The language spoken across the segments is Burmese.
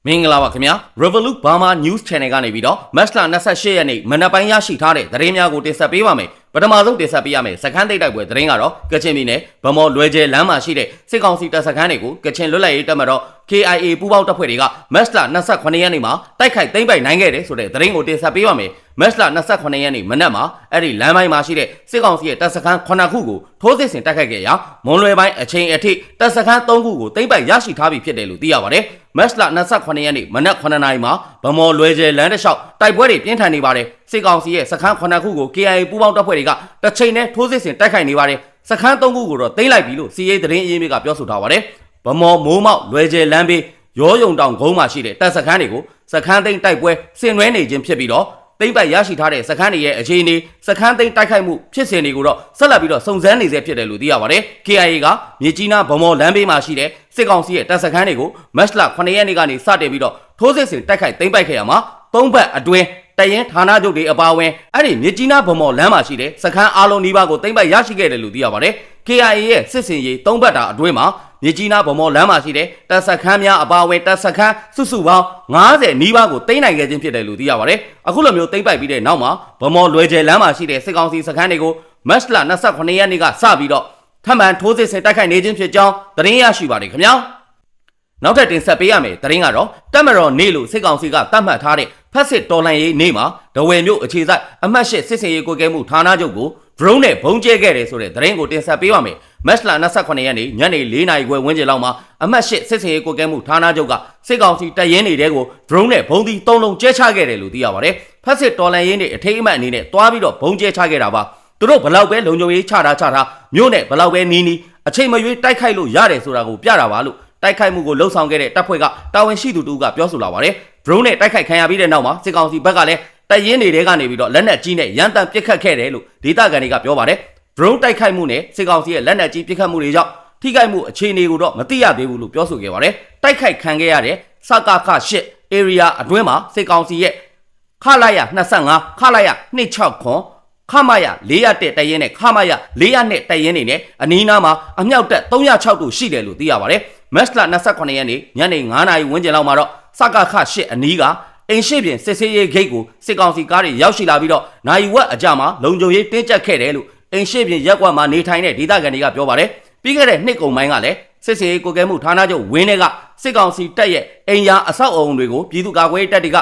မင်္ဂလာပါခင်ဗျာ Revolut Burma News Channel ကနေပြီးတော့ Match 28 ရက်နေ့မနက်ပိုင်းရရှိထားတဲ့သတင်းများကိုတင်ဆက်ပေးပါမယ်ပထမဆုံးတင်ဆက်ပေးရမယ်စခန်းသိပ်တိုက်ပွဲသတင်းကတော့ကချင်ပြည်နယ်ဗမော်လွယ်ကျဲလမ်းမှာရှိတဲ့စစ်ကောင်စီတပ်စခန်းတွေကိုကချင်လွတ်လပ်ရေးတပ်မတော် KIA ပူးပေါင်းတပ်ဖွဲ့တွေက Match 28 ရက်နေ့မှာတိုက်ခိုက်သိမ်းပိုက်နိုင်ခဲ့တယ်ဆိုတဲ့သတင်းကိုတင်ဆက်ပေးပါမယ်Match 28 ရက်နေ့မနက်မှာအဲ့ဒီလမ်းပိုင်းမှာရှိတဲ့စစ်ကောင်စီရဲ့တပ်စခန်း9ခုကိုထိုးစစ်ဆင်တိုက်ခိုက်ခဲ့ရာမွန်လွယ်ပိုင်းအချိန်အထိတပ်စခန်း3ခုကိုသိမ်းပိုက်ရရှိထားပြီဖြစ်တယ်လို့သိရပါတယ်Match 28 ရက်နေ့မနက်9နာရီမှာဗမော်လွယ်ကျဲလမ်းတစ်လျှောက်တိုက်ပွဲတွေပြင်းထန်နေပါတယ်စစ်ကောင်စီရဲ့စခန်း9ခုကို KIA ပူးပေါင်းတပ်ဖွဲ့တွေကတစ်ချိန်နဲ့ထိုးစစ်ဆင်တိုက်ခိုက်နေပါတယ်စခန်း3ခုကိုတော့သိမ်းလိုက်ပြီလို့စီရေးသတင်းအရင်းမြစ်ကပြောဆိုထားပါတယ်ဗမော်မိုးမောက်လွယ်ကျဲလမ်းဘေးရောယုံတောင်ကုန်းမှာရှိတဲ့တပ်စခန်းတွေကိုစခန်းသိမ်းတိုက်ပွဲဆင်နွှဲနေခြင်းဖြစ်ပြီးတော့သိမ်းပိုက်ရရှိထားတဲ့စခန်းတွေရဲ့အခြေအနေစခန်းသိမ်းတိုက်ခိုက်မှုဖြစ်စဉ်တွေကိုတော့ဆက်လက်ပြီးတော့စုံစမ်းနေဆဲဖြစ်တယ်လို့သိရပါတယ်။ KIA ကမြေကြီးနားဗမော်လမ်းဘေးမှာရှိတဲ့စစ်ကောင်စီရဲ့တပ်စခန်းတွေကိုမတ်လ9ရက်နေ့ကနေစတင်ပြီးတော့ထိုးစစ်ဆင်တိုက်ခိုက်သိမ်းပိုက်ခဲ့ရမှာ၃ဘက်အတွင်းတရင်ဌာနချုပ်တွေအပါအဝင်အဲ့ဒီမြေကြီးနားဗမော်လမ်းမှာရှိတဲ့စခန်းအားလုံးနီးပါးကိုသိမ်းပိုက်ရရှိခဲ့တယ်လို့သိရပါတယ်။ KIA ရဲ့စစ်စင်ရေး၃ဘက်တာအတွင်းမှာမြေကြီးနားဗမော်လမ်းမှာရှိတဲ့တပ်စခန်းများအပါအဝင်တပ်စခန်းစုစုပေါင်း90နီးပါးကိုသိမ်းနိုင်ခဲ့ခြင်းဖြစ်တယ်လို့သိရပါတယ်။အခုလိုမျိုးသိမ်းပိုက်ပြီးတဲ့နောက်မှာဗမော်လွယ်ကျဲလမ်းမှာရှိတဲ့စစ်ကောင်စီစခန်းတွေကိုမတ်လ28ရက်နေ့ကစပြီးတော့ထပ်မံထိုးစစ်ဆင်တိုက်ခိုက်နေခြင်းဖြစ်ကြောင်းသတင်းရရှိပါတယ်ခင်ဗျာ။နောက်ထပ်တင်ဆက်ပေးရမယ်သတင်းကတော့တပ်မတော်နေ့လို့စစ်ကောင်စီကသတ်မှတ်ထားတဲ့ဖက်စစ်တော်လှန်ရေးနေ့မှာဒဝယ်မြို့အခြေစိုက်အမှတ်၈စစ်စင်ရေးကိုကဲမှုဌာနချုပ်ကို drone နဲ့ဘုံကျဲခဲ့တယ်ဆိုတဲ့သတင်းကိုတင်ဆက်ပေးပါမယ်။မတ်လ28ရက်နေ့ညနေ4နာရီခွဲဝန်းကျင်လောက်မှာအမှတ်၈စစ်စင်ရေးကိုကဲမှုဌာနချုပ်ကစစ်ကောင်စီတပ်ရင်းနေတဲ့ကို drone နဲ့ဘုံသီး3လုံးကျဲချခဲ့တယ်လို့သိရပါတယ်။ဖက်စစ်တော်လှန်ရေးနေ့အထိမ်းအမှတ်အနေနဲ့တွားပြီးတော့ဘုံကျဲချခဲ့တာပါ။သူတို့ဘလောက်ပဲလုံခြုံရေးချတာမြို့နဲ့ဘလောက်ပဲနီးအချိန်မရွေးတိုက်ခိုက်လို့ရတယ်ဆိုတာကိုပြတာပါလို့တိုက်ခိုက်မှုကိုလှုံ့ဆော်ခဲ့တဲ့တပ်ဖွဲ့ကတာဝန်ရှိသူတို့ကပြောဆိုလာပါတယ်။ drone နဲ့တိုက်ခိုက်ခံရပြီးတဲ့နောက်မှာစစ်ကောင်စီဘက်ကလည်းတပ်ရင်းတွေကနေပြီးတော့လက်နက်ကြီးနဲ့ရန်တမ်းပစ်ခတ်ခဲ့တယ်လို့ဒေသခံတွေကပြောပါတယ်။ drone တိုက်ခိုက်မှုနဲ့စစ်ကောင်စီရဲ့လက်နက်ကြီးပစ်ခတ်မှုတွေကြောင့်ထိခိုက်မှုအခြေအနေကိုတော့မသိရသေးဘူးလို့ပြောဆိုခဲ့ပါတယ်။တိုက်ခိုက်ခံခဲ့ရတဲ့စကခ8 area အတွင်းမှာစစ်ကောင်စီရဲ့ခလာရ25ခလာရ269ခမရ401တပ်ရင်းနဲ့ခမရ402တပ်ရင်းတွေနဲ့အနီးနားမှာအမြောက်တပ်306တို့ရှိတယ်လို့သိရပါတယ်။မတ်လ28ရက်နေ့ညနေ9နာရီဝန်းကျင်လောက်မှာတော့စကခ8အနီးကအိမ်ရှိပြင်စစ်ဆေးရေးဂိတ်ကိုစစ်ကောင်စီကားတွေရောက်ရှိလာပြီးတော့နိုင်ဝက်အကြမှာလုံခြုံရေးတင်းကျပ်ခဲ့တယ်လို့အိမ်ရှိပြင်ရက်ကွက်မှာနေထိုင်တဲ့ဒေသခံတွေကပြောပါတယ်။ပြီးခဲ့တဲ့နှစ်ကုန်ပိုင်းကလည်းစစ်စေးကိုကဲမှုဌာနချုပ်ဝင်းထဲကစစ်ကောင်စီတပ်ရဲ့အိမ်ယာအဆောက်အအုံတွေကိုပြည်သူ့ကာကွယ်ရေးတပ်တွေ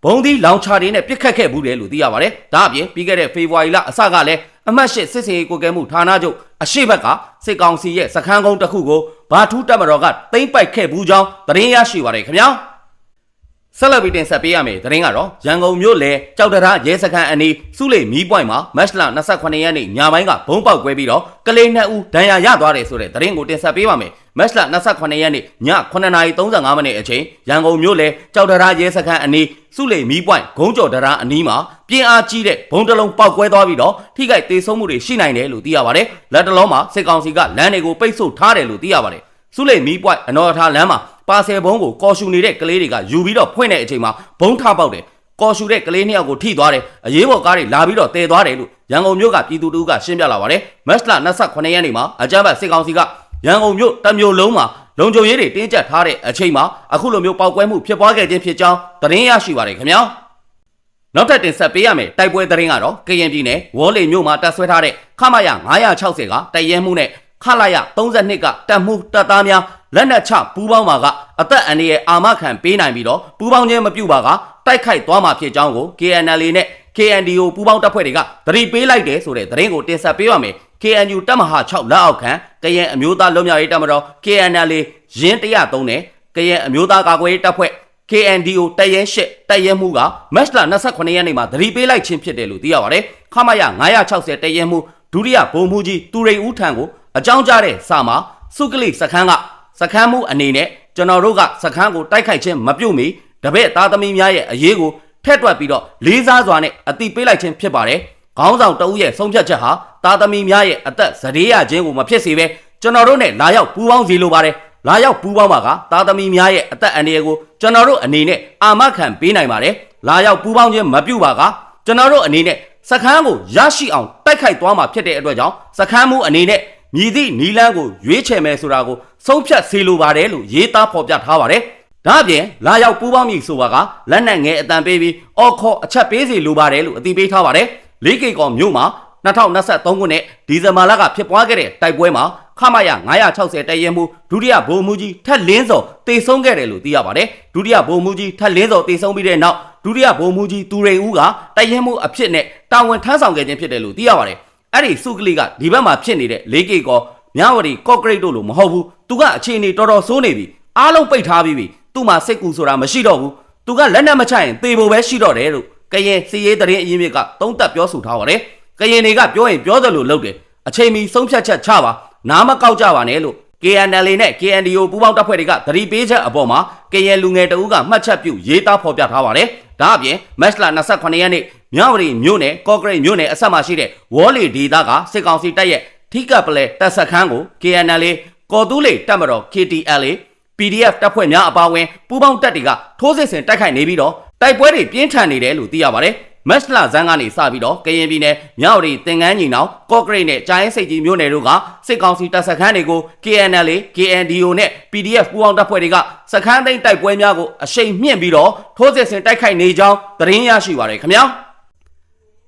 ကဘုံသီးလောင်ချတွေနဲ့ပစ်ခတ်ခဲ့ဘူးတယ်လို့သိရပါတယ်။ဒါအပြင်ပြီးခဲ့တဲ့ဖေဖော်ဝါရီလအစကလည်းအမှတ်၈စစ်စေးကိုကဲမှုဌာနချုပ်အရှိဘက်ကစစ်ကောင်စီရဲ့စခန်းကုန်းတစ်ခုကိုဘာထူးတပ်မတော်ကသိမ်းပိုက်ခဲ့ဘူးကြောင်းသတင်းရရှိပါတယ်ခင်ဗျာ။ဆက်လက်ပြီးတင်ဆက်ပေးရမယ်သတင်းကတော့ရန်ကုန်မြို့လေကြောက်တရားရဲစခန်းအနီးစုလေမီးပွိုင်မှာမတ်လ28ရက်နေ့ညပိုင်းကဘုံပေါက်ကွဲပြီးတော့ကလေး2ဦးဒဏ်ရာရသွားတယ်ဆိုတဲ့သတင်းကိုတင်ဆက်ပေးပါမယ်မတ်လ28ရက်နေ့ည9:35မိနစ်အချိန်ရန်ကုန်မြို့လေကြောက်တရားရဲစခန်းအနီးစုလေမီးပွိုင်ဂုံးကျော်တရားအနီးမှာပြင်းအားကြီးတဲ့ဘုံတလုံးပေါက်ကွဲသွားပြီးတော့ထိခိုက်ဒေဆုံးမှုတွေရှိနိုင်တယ်လို့သိရပါတယ်လက်တလုံးမှာစစ်ကောင်စီကလမ်းတွေကိုပိတ်ဆို့ထားတယ်လို့သိရပါတယ်စုလေမီးပွိုင်အနော်ထားလမ်းမှာပါဆယ်ဘုံကိုကော်ရှူနေတဲ့ကလေးတွေကယူပြီးတော့ဖွင့်တဲ့အချိန်မှာဘုံထပေါက်တယ်ကော်ရှူတဲ့ကလေး2ယောက်ကိုထိသွားတယ်အရေးပေါ်ကားတွေလာပြီးတော့တည်သွားတယ်လို့ရန်ကုန်မြို့ကပြည်သူတို့ကရှင်းပြလာပါတယ်မတ်လ28ရက်နေ့မှာအကြမ်းဖက်စစ်ကောင်စီကရန်ကုန်မြို့တစ်မြို့လုံးမှာလုံခြုံရေးတွေတင်းကျပ်ထားတဲ့အချိန်မှာအခုလိုမျိုးပေါက်ကွဲမှုဖြစ်ပွားခဲ့ခြင်းဖြစ်ကြောင်းသတင်းရရှိပါတယ်ခင်ဗျာနောက်ထပ်တင်ဆက်ပေးရမယ်တိုက်ပွဲသတင်းကတော့ကရင်ပြည်နယ်ဝေါ်လေမြို့မှာတပ်ဆွဲထားတဲ့ခမရ960ကတိုက်ရဲမှုနဲ့ခလာရ32ကတပ်မှုတပ်သားများလက်နက်ချပူးပေါင်းပါကအသက်အန္တရာယ်အာမခံပေးနိုင်ပြီးတော့ပူးပေါင်းခြင်းမပြုပါကတိုက်ခိုက်သွားမှာဖြစ်ကြောင်းကို KNL နဲ့ KNDO ပူးပေါင်းတပ်ဖွဲ့တွေကသတိပေးလိုက်တယ်ဆိုတဲ့သတင်းကိုတင်ဆက်ပေးပါမယ် KNU တပ်မဟာ6လက်အောက်ခံကရင်အမျိုးသားလွတ်မြောက်ရေးတပ်မတော် KNL ရင်း103နဲ့ကရင်အမျိုးသားကာကွယ်ရေးတပ်ဖွဲ့ KNDO တပ်ရင်း8တပ်ရင်းမှုကမတ်လ28ရက်နေ့မှာသတိပေးလိုက်ခြင်းဖြစ်တယ်လို့သိရပါတယ်ခမရ960တပ်ရင်းမှုဒုတိယဗိုလ်မှူးကြီးတူရိန်ဦးထံကိုအကြောင်းကြားတဲ့စာမှာစုကလိစခန်းကစခန်းမှုအနေနဲ့ကျွန်တော်တို့ကစခန်းကိုတိုက်ခိုက်ခြင်းမပြုတ်မီတပည့်သားသမီးများရဲ့အရေးကိုထက်တွက်ပြီးတော့လေးစားစွာနဲ့အတိပေးလိုက်ခြင်းဖြစ်ပါတယ်။ခေါင်းဆောင်တဦးရဲ့ဆုံးဖြတ်ချက်ဟာသားသမီးများရဲ့အသက်ဇရေရခြင်းကိုမဖြစ်စေဘဲကျွန်တော်တို့နဲ့လာရောက်ပူးပေါင်းစီလိုပါတယ်။လာရောက်ပူးပေါင်းပါကသားသမီးများရဲ့အသက်အန္တရာယ်ကိုကျွန်တော်တို့အနေနဲ့အာမခံပေးနိုင်ပါတယ်။လာရောက်ပူးပေါင်းခြင်းမပြုတ်ပါကကျွန်တော်တို့အနေနဲ့စခန်းကိုရရှိအောင်တိုက်ခိုက်သွားမှာဖြစ်တဲ့အတွက်ကြောင့်စခန်းမှုအနေနဲ့မြည်သည့်နီလန်းကိုရွေးချယ်မယ်ဆိုတာကိုဆုံးဖြတ်စေလိုပါတယ်လို့ရေးသားဖော်ပြထားပါတယ် ဒါအပြင်လာရောက်ပူးပေါင်းမိဆိုတာကလက်နက်ငယ်အတန်ပေးပြီးအော်ခေါ်အချက်ပေးစီလိုပါတယ်လို့အသိပေးထားပါတယ်။လေးကေကော်မြို့မှာ2023ခုနှစ်ဒီဇင်ဘာလကဖြစ်ပွားခဲ့တဲ့တိုက်ပွဲမှာခမရ960တရဲမှုဒုတိယဗိုလ်မှူးကြီးထက်လင်းစော်တေဆုံးခဲ့တယ်လို့သိရပါတယ်။ဒုတိယဗိုလ်မှူးကြီးထက်လင်းစော်တေဆုံးပြီးတဲ့နောက်ဒုတိယဗိုလ်မှူးကြီးသူရိန်ဦးကတရဲမှုအဖြစ်နဲ့တာဝန်ထမ်းဆောင်ခဲ့ခြင်းဖြစ်တယ်လို့သိရပါတယ်။အဲ့ဒီစုကလေးကဒီဘက်မှာဖြစ်နေတဲ့လေးကေကော်မြဝတီကော့ကရိတ်တို့လို့မဟုတ်ဘူး။သူကအခြေအနေတော်တော်ဆိုးနေပြီ။အားလုံးပိတ်ထားပြီးပြီ။သူ့မှာစိတ်ကူဆိုတာမရှိတော့ဘူး။သူကလက်နက်မချရင်သေဖို့ပဲရှိတော့တယ်လို့ကရင်စီရေးတရင်အရင်မြစ်ကသုံးသပ်ပြောဆိုထားပါတယ်။ကရင်တွေကပြောရင်ပြောသလိုလုပ်တယ်။အချိန်မီဆုံးဖြတ်ချက်ချပါနားမကောက်ကြပါနဲ့လို့ KNLA နဲ့ KNDO ပူးပေါင်းတပ်ဖွဲ့တွေကသတိပေးချက်အပေါ်မှာကရင်လူငယ်တအုပ်ကမှတ်ချက်ပြုရေးသားဖော်ပြထားပါတယ်။ဒါအပြင်မတ်လ28ရက်နေ့မြဝတီမြို့နယ်ကော့ကရိတ်မြို့နယ်အဆက်မှာရှိတဲ့ဝေါ်လီဒေသကစစ်ကောင်စီတပ်ရဲ့ထိကပလဲတပ်စခန်းကို KNLA ကော်တူးလေတပ်မတော် KTLA PDF တပ်ဖွဲ့များအပါအဝင်ပူးပေါင်းတပ်တွေကထိုးစစ်ဆင်တိုက်ခိုက်နေပြီးတော့တိုက်ပွဲတွေပြင်းထန်နေတယ်လို့သိရပါတယ်။မတ်လဇန်းကနေစပြီးတော့ကရင်ပြည်နယ်မြဝတီသင်္ကန်းညီနောင်ကော့ကရိတ်နဲ့ကြာရင်စိတ်ကြီးမြို့နယ်တို့ကစစ်ကောင်စီတပ်စခန်းတွေကို KNLA KNDO နဲ့ PDF ပူးပေါင်းတပ်ဖွဲ့တွေကစခန်းသိမ်းတိုက်ပွဲများကိုအရှိန်မြင့်ပြီးတော့ထိုးစစ်ဆင်တိုက်ခိုက်နေကြောင်းသတင်းရရှိပါရခင်ဗျာ။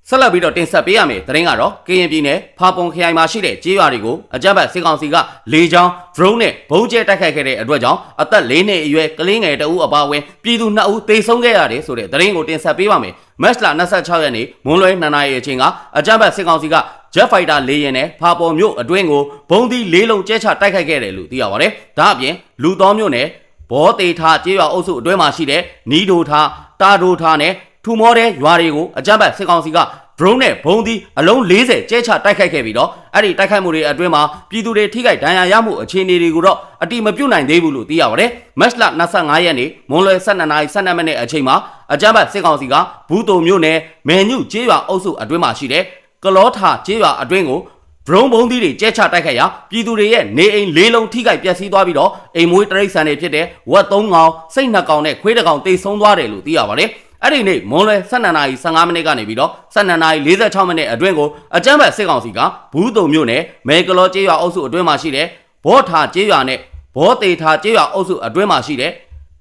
ဆက်လက်ပြီးတော့တင်ဆက်ပေးရမယ်သတင်းကတော့ကရင်ပြည်နယ်ဖာပွန်ခရိုင်မှာရှိတဲ့ကြေးရွာတွေကိုအကြမ်းဖက်စစ်ကောင်စီကလေကြောင်း drone နဲ့ဘုံကျဲတိုက်ခိုက်ခဲ့တဲ့အတွက်ကြောင့်အသက်4နှစ်အရွယ်ကလေးငယ်တဦးအပါအဝင်ပြည်သူ2ဦးသေဆုံးခဲ့ရတယ်ဆိုတဲ့သတင်းကိုတင်ဆက်ပေးပါမယ်။မတ်လ26ရက်နေ့မွန်းလွဲ2နာရီအချိန်ကအကြမ်းဖက်စစ်ကောင်စီက Jet Fighter လေယာဉ်နဲ့ဖာပွန်မြို့အတွင်းကိုဘုံသီး၄လုံးကျဲချတိုက်ခိုက်ခဲ့တယ်လို့သိရပါတယ်။ဒါအပြင်လူတော်မြို့နယ်ဘောတေထားကြေးရွာအုပ်စုအတွင်းမှာရှိတဲ့နီးဒိုထားတာဒိုထားနဲ့ထူမောတဲ့ရွာတွေကိုအကြမ်းဖက်စစ်ကောင်စီကdrone နဲ့ဘုံသီးအလုံး40ကျဲချတိုက်ခိုက်ခဲ့ပြီးတော့အဲ့ဒီတိုက်ခိုက်မှုတွေအတွင်းမှာပြည်သူတွေထိခိုက်ဒဏ်ရာရမှုအခြေအနေတွေကိုတော့အတိမပြုတ်နိုင်သေးဘူးလို့သိရပါတယ်။မတ်လ25ရက်နေ့မွန်းလွဲ12:12မိနစ်အချိန်မှာအကြမ်းဖက်စစ်ကောင်စီကဘူးတုံမြို့နယ်မယ်ညုကျေးရွာအုပ်စုအတွင်းမှာရှိတဲ့ကလောထာကျေးရွာအတွင်းကိုdrone ဘုံသီးတွေကျဲချတိုက်ခိုက်ရာပြည်သူတွေရဲ့နေအိမ်၄လုံးထိခိုက်ပျက်စီးသွားပြီးတော့အိမ်မွေးတရိတ်ဆန်တွေဖြစ်တဲ့ဝက်3ကောင်စိတ်2ကောင်နဲ့ခွေး1ကောင်တိတ်ဆုံးသွားတယ်လို့သိရပါတယ်။အဲ့ဒီနေ့မွန်းလွဲ12:15မိနစ်ကနေပြီးတော့12:46မိနစ်အတွင်းကိုအကြမ်းဖက်စစ်ကောင်စီကဘူးတုံမြို့နယ်မဲကလောကျေးရွာအုပ်စုအတွင်းမှာရှိတဲ့ဘောထာကျေးရွာနဲ့ဘောတေထာကျေးရွာအုပ်စုအတွင်းမှာရှိတဲ့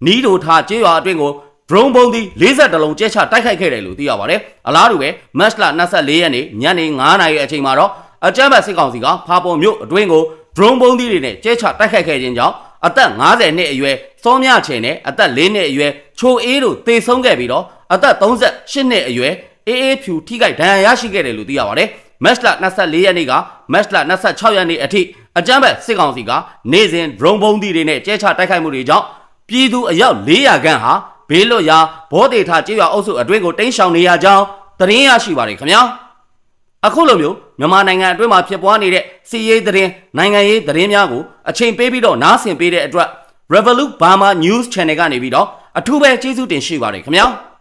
နီးဒိုထာကျေးရွာအတွင်းကို drone ဘုံသီး40လုံးကျဲချတိုက်ခိုက်ခဲ့တယ်လို့သိရပါတယ်။အလားတူပဲမတ်လ24ရက်နေ့ညနေ9:00နာရီအချိန်မှာတော့အကြမ်းဖက်စစ်ကောင်စီကဖာပွန်မြို့အတွင်းကို drone ဘုံသီးတွေနဲ့ကျဲချတိုက်ခိုက်ခဲ့ခြင်းကြောင့်အသက်50နှစ်အရွယ်စောမြချင်နဲ့အသက်4နှစ်အရွယ်ချိုအေးတို့သေဆုံးခဲ့ပြီးတော့အသက်38နှစ်အရွယ်အေးအေးဖြူထိခိုက်ဒဏ်ရာရရှိခဲ့တယ်လို့သိရပါတယ်။မတ်လ24ရက်နေ့ကမတ်လ26ရက်နေ့အထိအကြမ်းဖက်စစ်ကောင်စီကနေ့စဉ် drone ဘုံသီးတွေနဲ့ကျဲချတိုက်ခိုက်မှုတွေကြောင့်ပြည်သူအယောက်400ခန့်ဟာဘေးလွတ်ရာဘောတေထာကျေးရွာအုပ်စုအတွင်းကိုတိမ်းရှောင်နေရကြောင်းသတင်းရရှိပါတယ်ခင်ဗျာ။အခုလိုမျိုးမြန်မာနိုင်ငံအတွင်းမှာဖြစ်ပွားနေတဲ့စီးရေးသတင်းနိုင်ငံရေးသတင်းများကိုအချိန်ပေးပြီးတော့နားဆင်ပေးတဲ့အတွက် Revolut Burma News Channel ကနေပြီးတော့အထူးပဲကျေးဇူးတင်ရှိပါတယ်ခင်ဗျာ။